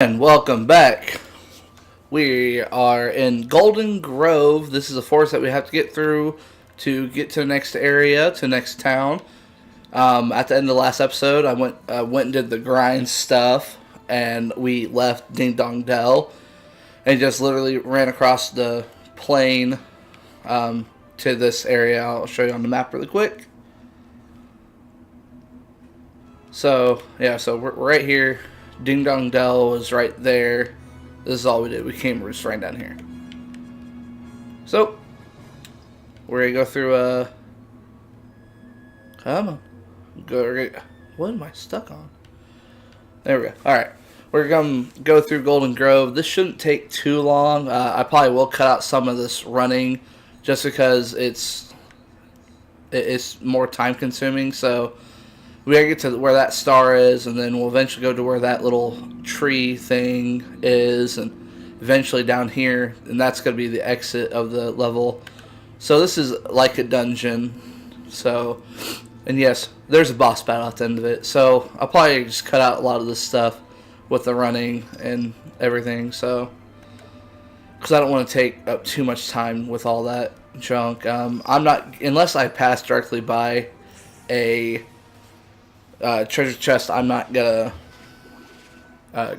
And welcome back. We are in Golden Grove. This is a forest that we have to get through to get to the next area, to the next town. At the end of the last episode, I went and did the grind stuff, and we left Ding Dong Dell, and just literally ran across the plain to this area. I'll show you on the map really quick. So yeah, so we're right here. Ding Dong Dell was right there. This is all we did. We came just right down here. So we're gonna go through come on. What am I stuck on? There we go. Alright. We're gonna go through Golden Grove. This shouldn't take too long. I probably will cut out some of this running just because it's more time consuming, so we gotta get to where that star is, and then we'll eventually go to where that little tree thing is, and eventually down here, and that's gonna be the exit of the level. So this is like a dungeon. So, and yes, there's a boss battle at the end of it. So I'll probably just cut out a lot of this stuff with the running and everything. So, because I don't want to take up too much time with all that junk. I'm not, unless I pass directly by a treasure chest, I'm not gonna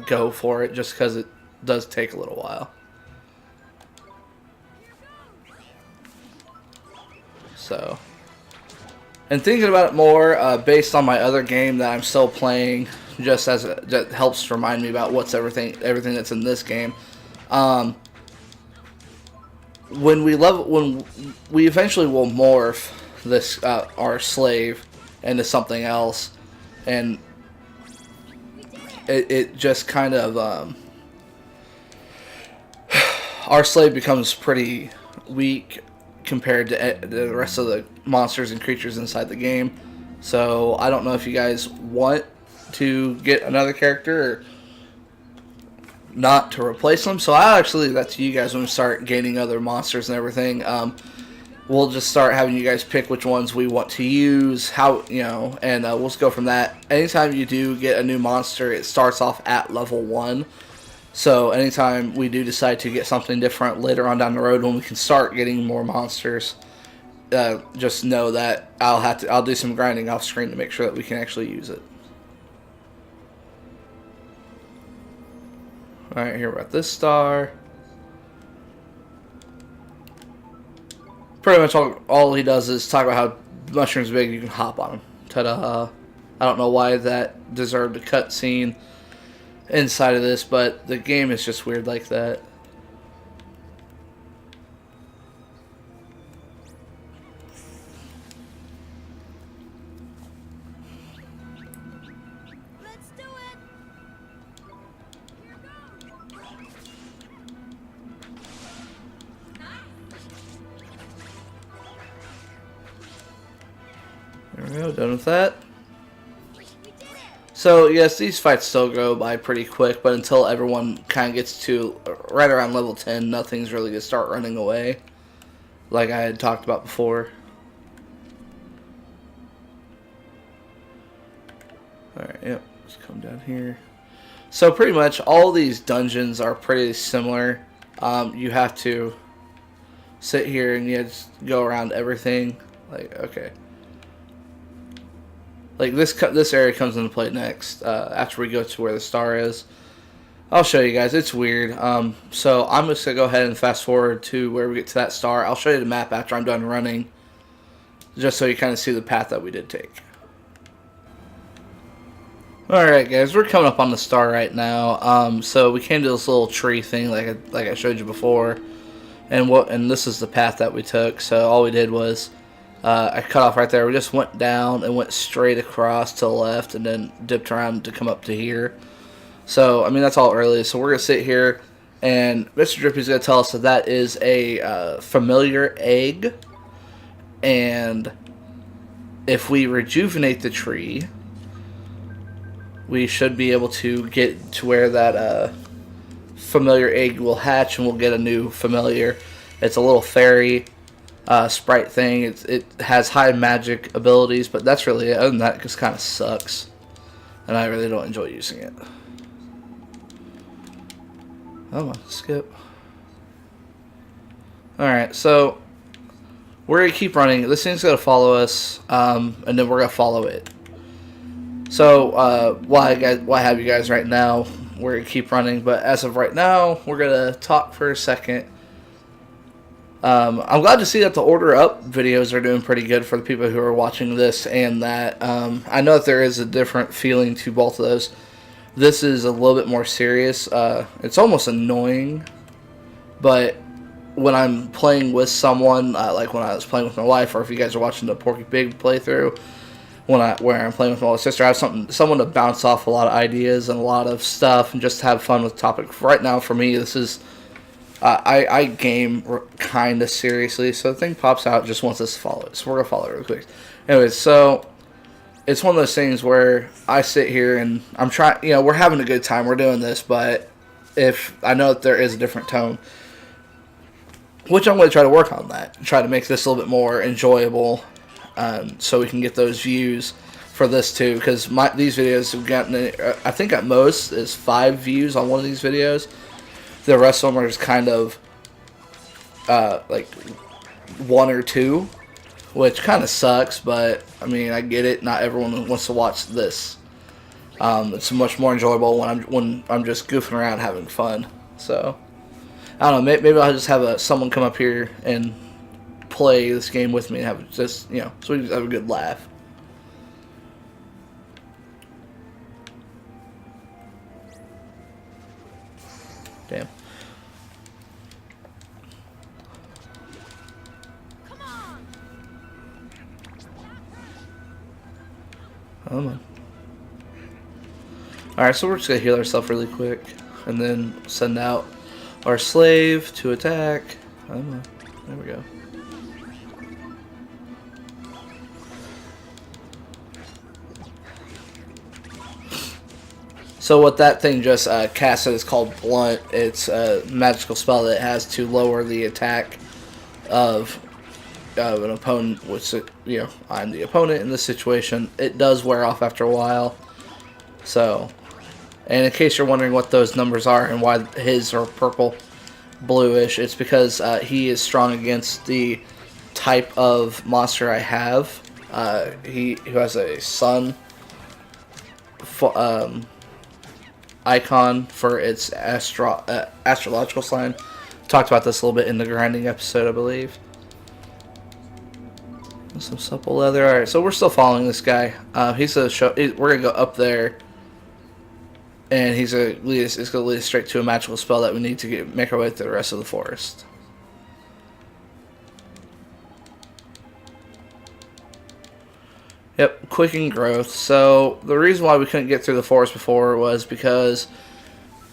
go for it just because it does take a little while. So, and thinking about it more, based on my other game that I'm still playing, just as that helps remind me about what's everything that's in this game. When we eventually will morph this our slave into something else, and it just kind of our slave becomes pretty weak compared to the rest of the monsters and creatures inside the game. So I don't know if you guys want to get another character or not to replace them. So I'll actually leave that to you guys when we start gaining other monsters and everything. We'll just start having you guys pick which ones we want to use, and we'll just go from that. Anytime you do get a new monster, it starts off at level 1. So anytime we do decide to get something different later on down the road when we can start getting more monsters, just know that I'll do some grinding off screen to make sure that we can actually use it. Alright, here we're at this star. Pretty much all he does is talk about how mushrooms are big, you can hop on them. Ta-da. I don't know why that deserved a cutscene inside of this, but the game is just weird like that. Let's do it. There we go, done with that. So yes, these fights still go by pretty quick, but until everyone kind of gets to right around level 10, nothing's really going to start running away, like I had talked about before. Alright, yep, let's come down here. So pretty much all these dungeons are pretty similar. You have to sit here and you just go around everything. Like, okay. Like this area comes into play next after we go to where the star is. I'll show you guys. It's weird. So I'm just going to go ahead and fast forward to where we get to that star. I'll show you the map after I'm done running, just so you kind of see the path that we did take. Alright guys, we're coming up on the star right now. So we came to this little tree thing like I showed you before. And this is the path that we took. So all we did was I cut off right there. We just went down and went straight across to the left and then dipped around to come up to here. So, I mean, that's all early. So we're going to sit here and Mr. Drippy's going to tell us that that is a familiar egg. And if we rejuvenate the tree, we should be able to get to where that familiar egg will hatch and we'll get a new familiar. It's a little fairy sprite thing. It has high magic abilities, but that's really it. Other than that, it just kind of sucks, and I really don't enjoy using it. Oh, skip. Alright, so we're going to keep running. This thing's going to follow us, and then we're going to follow it. So, why I have you guys right now, we're going to keep running, but as of right now, we're going to talk for a second. I'm glad to see that the Order Up videos are doing pretty good for the people who are watching this, and that I know that there is a different feeling to both of those. This is a little bit more serious. It's almost annoying, but when I'm playing with someone, like when I was playing with my wife, or if you guys are watching the Porky Pig playthrough, where I'm playing with my older sister, I have someone to bounce off a lot of ideas and a lot of stuff, and just have fun with the topic. Right now, for me, this is I game kind of seriously, so the thing pops out, just wants us to follow it, so we're gonna follow it real quick. Anyways, so it's one of those things where I sit here and I'm trying, we're having a good time, we're doing this, but if I know that there is a different tone, which I'm going to try to work on that, try to make this a little bit more enjoyable, so we can get those views for this too, because these videos have gotten, I think at most is 5 views on one of these videos. The rest of them are just kind of like 1 or 2, which kind of sucks, but I mean, I get it. Not everyone wants to watch this. It's much more enjoyable when I'm just goofing around having fun. So I don't know. Maybe I'll just have someone come up here and play this game with me and have just so we just have a good laugh. Damn. Come on. Alright, so we're just going to heal ourselves really quick. And then send out our slave to attack. Come on. There we go. So what that thing just casted is called Blunt. It's a magical spell that has to lower the attack of an opponent, which, I'm the opponent in this situation. It does wear off after a while. So, and in case you're wondering what those numbers are and why his are purple, bluish, it's because he is strong against the type of monster I have. He who has a sun icon for its astrological sign. Talked about this a little bit in the grinding episode, I believe. Some supple leather. Alright, so we're still following this guy. We're gonna go up there, and it's gonna lead us straight to a magical spell that we need to make our way through the rest of the forest. Yep, quicken growth. So the reason why we couldn't get through the forest before was because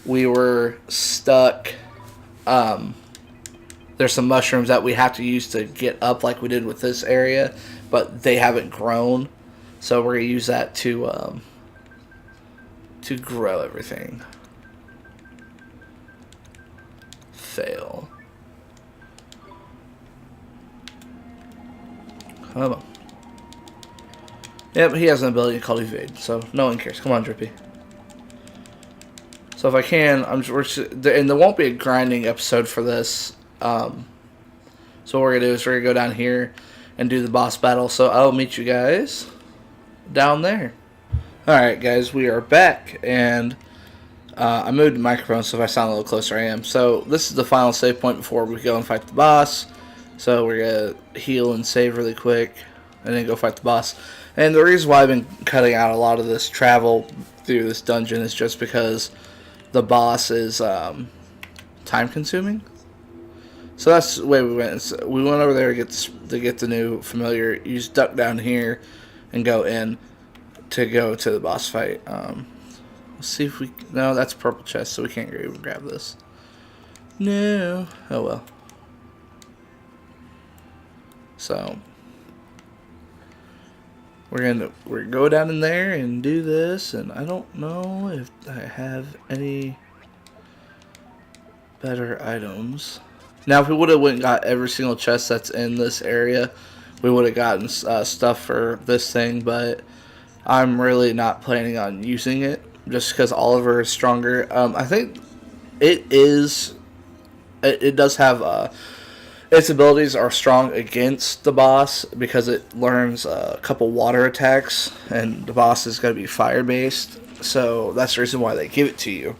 we were stuck. There's some mushrooms that we have to use to get up, like we did with this area, but they haven't grown. So we're gonna use that to grow everything. Fail. Come on. Yep, he has an ability called Evade, so no one cares. Come on, Drippy. So if I can, and there won't be a grinding episode for this. So what we're going to do is we're going to go down here and do the boss battle. So I'll meet you guys down there. Alright guys, we are back, and I moved the microphone, so if I sound a little closer I am. So this is the final save point before we go and fight the boss. So we're going to heal and save really quick, and then go fight the boss. And the reason why I've been cutting out a lot of this travel through this dungeon is just because the boss is time consuming. So that's the way we went. So we went over there to get the new familiar. You just duck down here and go in to go to the boss fight. Let's see if we... No, that's a purple chest, so we can't even grab this. No. Oh well. So we're gonna go down in there and do this, and I don't know if I have any better items. Now, if we would have went and got every single chest that's in this area, we would have gotten stuff for this thing, but I'm really not planning on using it just because Oliver is stronger. I think it is. It does have its abilities are strong against the boss because it learns a couple water attacks, and the boss is going to be fire based. So that's the reason why they give it to you.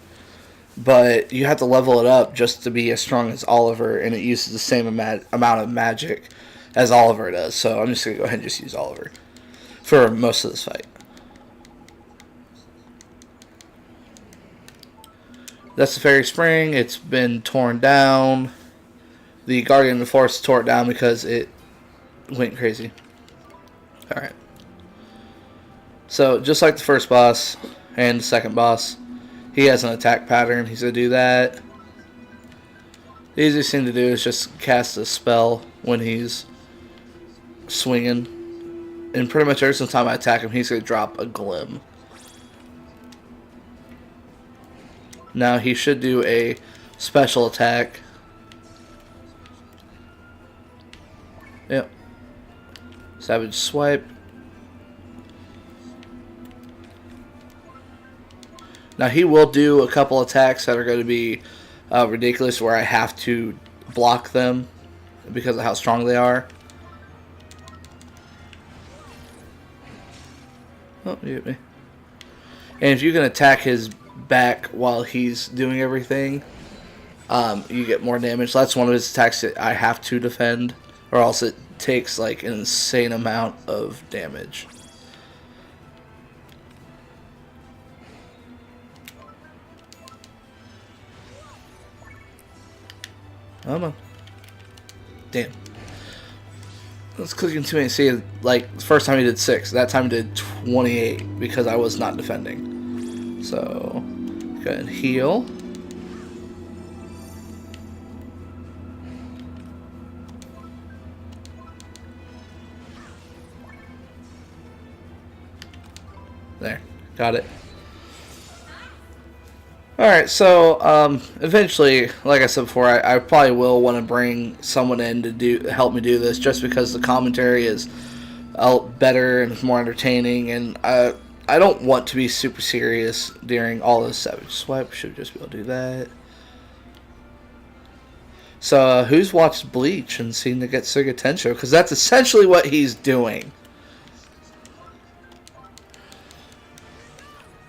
But you have to level it up just to be as strong as Oliver, and it uses the same amount of magic as Oliver does. So I'm just going to go ahead and just use Oliver for most of this fight. That's the Fairy Spring. It's been torn down. The Guardian of the Forest tore it down because it went crazy. Alright. So, just like the first boss and the second boss, he has an attack pattern. He's going to do that. The easiest thing to do is just cast a spell when he's swinging. And pretty much every single time I attack him, he's going to drop a glim. Now he should do a special attack. Yep. Savage Swipe. Now he will do a couple attacks that are going to be ridiculous, where I have to block them because of how strong they are. Oh, you hit me. And if you can attack his back while he's doing everything, you get more damage. That's one of his attacks that I have to defend, or else it takes like an insane amount of damage. Come on. Damn. Let's click into it and see, like, the first time he did 6. That time he did 28 because I was not defending. So, go ahead and heal. There. Got it. Alright, so eventually, like I said before, I probably will want to bring someone in to help me do this, just because the commentary is better and more entertaining, and I don't want to be super serious during all this. Savage Swipe. Should just be able to do that. So who's watched Bleach and seen the Getsuga Tensho? Because that's essentially what he's doing.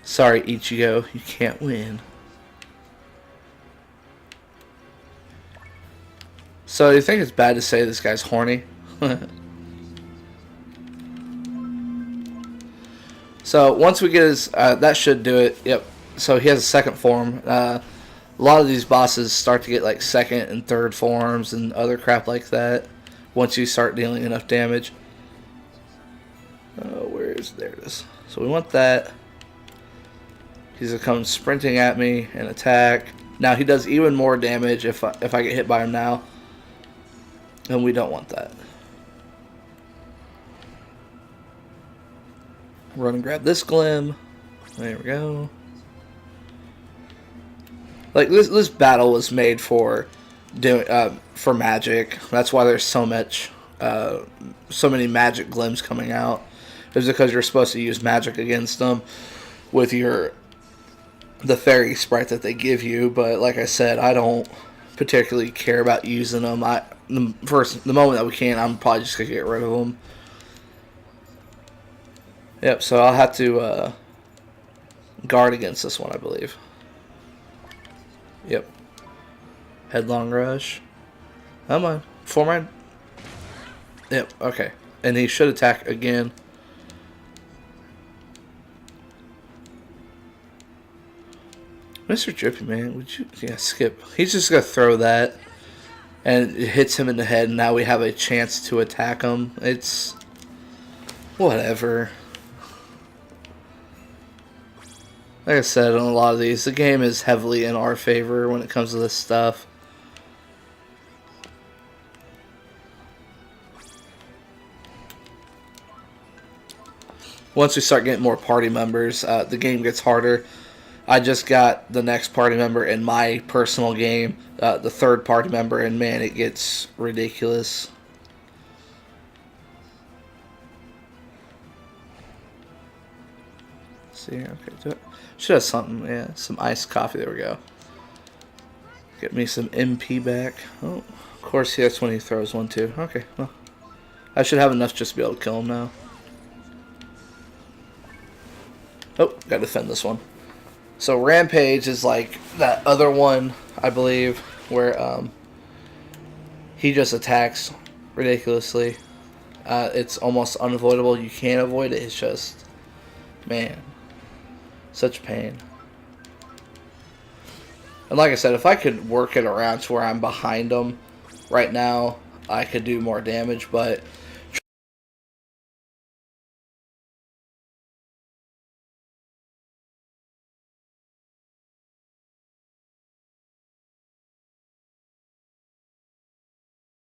Sorry, Ichigo, you can't win. So, you think it's bad to say this guy's horny? So, once we get his... that should do it. Yep. So, he has a second form. A lot of these bosses start to get, like, second and third forms and other crap like that once you start dealing enough damage. Where is... There it is. So, we want that. He's going to come sprinting at me and attack. Now, he does even more damage if I get hit by him now. And we don't want that. Run and grab this glim. There we go. Like, this battle was made for magic. That's why there's so many magic glims coming out. It's because you're supposed to use magic against them with the fairy sprite that they give you. But like I said, I don't particularly care about using them. The moment that we can, I'm probably just gonna get rid of them. Yep. So I'll have to guard against this one, I believe. Yep. Headlong rush. Come on. Form. Yep. Okay. And he should attack again. Mr. Drippy, man, would you... Yeah, skip. He's just going to throw that. And it hits him in the head, and now we have a chance to attack him. It's... whatever. Like I said, on a lot of these, the game is heavily in our favor when it comes to this stuff. Once we start getting more party members, the game gets harder. I just got the next party member in my personal game, the third party member, and man, it gets ridiculous. Let's see here, okay, do it. Should have something, yeah, some iced coffee, there we go. Get me some MP back. Oh, of course, that's when he throws one too. Okay, well, I should have enough just to be able to kill him now. Oh, gotta defend this one. So Rampage is like that other one, I believe, where he just attacks ridiculously. It's almost unavoidable. You can't avoid it. It's just, man, such pain. And like I said, if I could work it around to where I'm behind him right now, I could do more damage. But